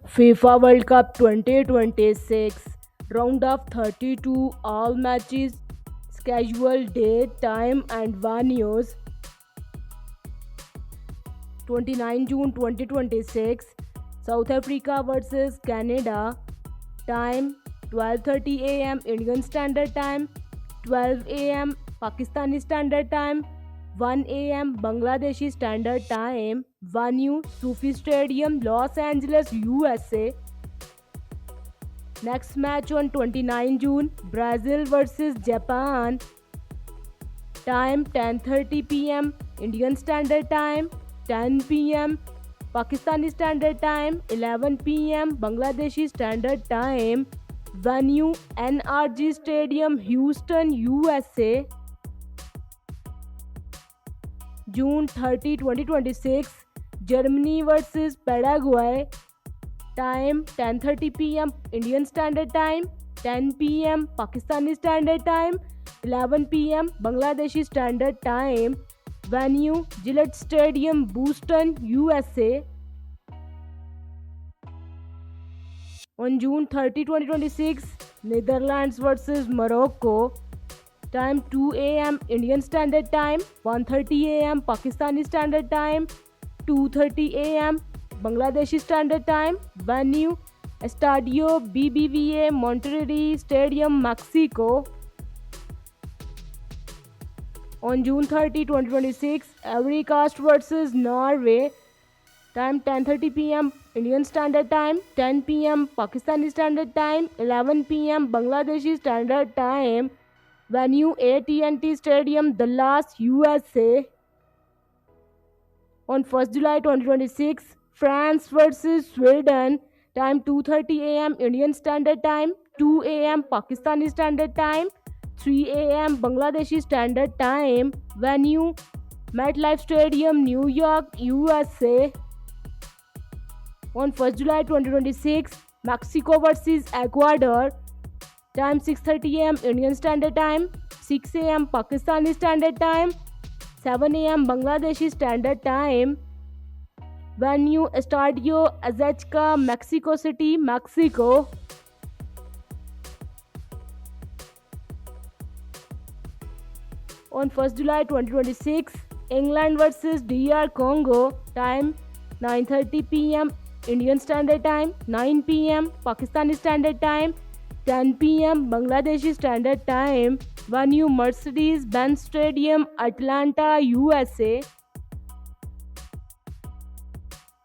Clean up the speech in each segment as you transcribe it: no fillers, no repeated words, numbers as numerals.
FIFA World Cup 2026 round of 32 all matches schedule date time and venues 29 June 2026 South Africa versus Canada time 12:30 am Indian Standard Time 12 am Pakistani Standard Time 1 am Bangladeshi Standard Time venue Sufi Stadium Los Angeles USA. Next match on 29 June Brazil versus Japan time 10:30 pm Indian Standard Time 10 pm Pakistani Standard Time 11 pm Bangladeshi Standard Time venue NRG Stadium Houston USA. June 30, 2026 Germany versus Paraguay time 10:30 pm Indian Standard Time 10 pm Pakistani Standard Time 11 pm Bangladeshi Standard Time venue Gillette Stadium Boston USA. On June 30, 2026 Netherlands versus Morocco time 2 am Indian Standard Time 1:30 am Pakistani Standard Time 2:30 am Bangladeshi Standard Time venue Estadio BBVA Monterrey Stadium Mexico. On June 30, 2026 Ivory Coast versus Norway time 10:30 pm Indian Standard Time 10 pm Pakistani Standard Time 11 pm Bangladeshi Standard Time venue AT&T Stadium Dallas USA. On 1st July 2026 France versus Sweden time 2:30 am Indian Standard Time 2 am Pakistani Standard Time 3 am Bangladeshi Standard Time venue MetLife Stadium New York USA. On 1st July 2026 Mexico versus Ecuador time 6:30 am Indian Standard Time 6 am Pakistani Standard Time 7 am Bangladeshi Standard Time venue Estadio Azteca Mexico City Mexico. On 1st July 2026 England versus DR Congo time 9:30 pm Indian Standard Time 9 pm Pakistani Standard Time 10 pm Bangladeshi Standard Time venue Mercedes-Benz Stadium Atlanta USA.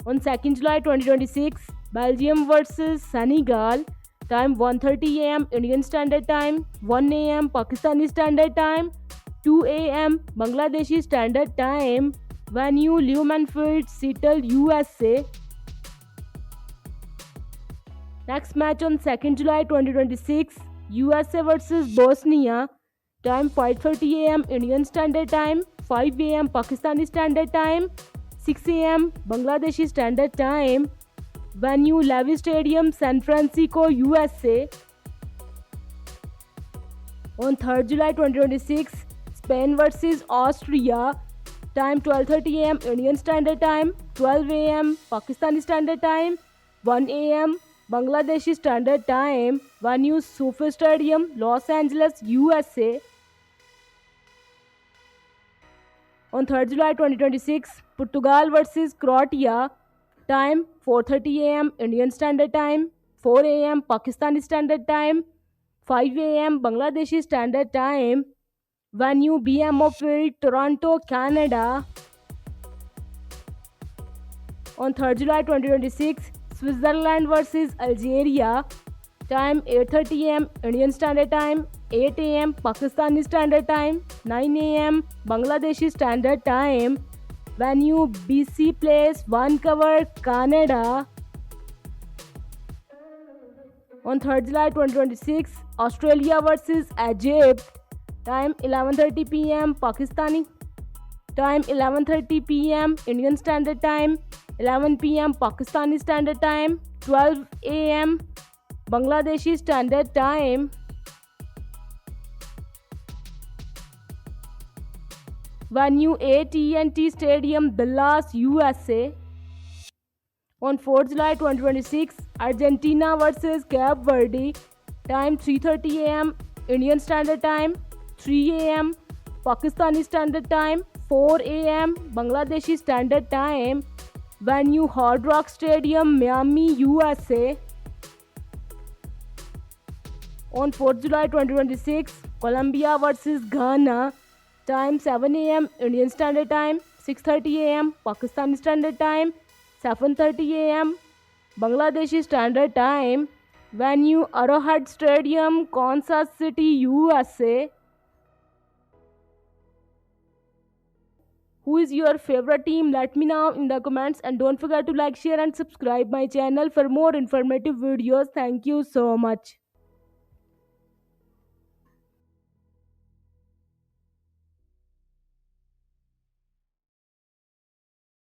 On 2nd July 2026 Belgium versus Senegal time 1:30 am Indian Standard Time 1 am Pakistani Standard Time 2 am Bangladeshi Standard Time venue Lumenfield Seattle USA. Next match on 2nd July 2026 USA versus Bosnia time 5:30 am Indian Standard Time 5 am Pakistani Standard Time 6 am Bangladeshi Standard Time venue Levi Stadium San Francisco USA. On 3rd July 2026 Spain versus Austria time 12:30 am Indian Standard Time 12 am Pakistani Standard Time 1 am Bangladeshi Standard Time venue Sophie Stadium Los Angeles USA. On 3rd July 2026 Portugal versus Croatia time 4:30 am Indian Standard Time 4 am Pakistani Standard Time 5 am Bangladeshi Standard Time venue BMO Field Toronto Canada. On 3rd July 2026 Switzerland versus Algeria time 8:30 am Indian Standard Time 8 am Pakistani Standard Time 9 am Bangladeshi Standard Time venue BC Place Vancouver Canada. On 3rd July 2026 Australia versus Egypt time 11:30 pm Pakistani time 11:30 pm Indian Standard Time 11 pm Pakistani Standard Time 12 am Bangladeshi Standard Time venue AT&T Stadium Dallas USA. On 4th July 2026, Argentina versus Cape Verde. Time 3:30 a.m. Indian Standard Time, 3 a.m. Pakistani Standard Time, 4 a.m. Bangladeshi Standard Time. Venue Hard Rock Stadium, Miami, USA. On 4th July 2026, Colombia versus Ghana. Time 7 a.m. Indian Standard Time, 6:30 a.m. Pakistani Standard Time, 7:30 a.m. Bangladeshi Standard Time. Venue Arrowhead Stadium, Kansas City, USA. Who is your favorite team? Let me know in the comments, and don't forget to like, share and subscribe my channel for more informative videos. Thank you so much.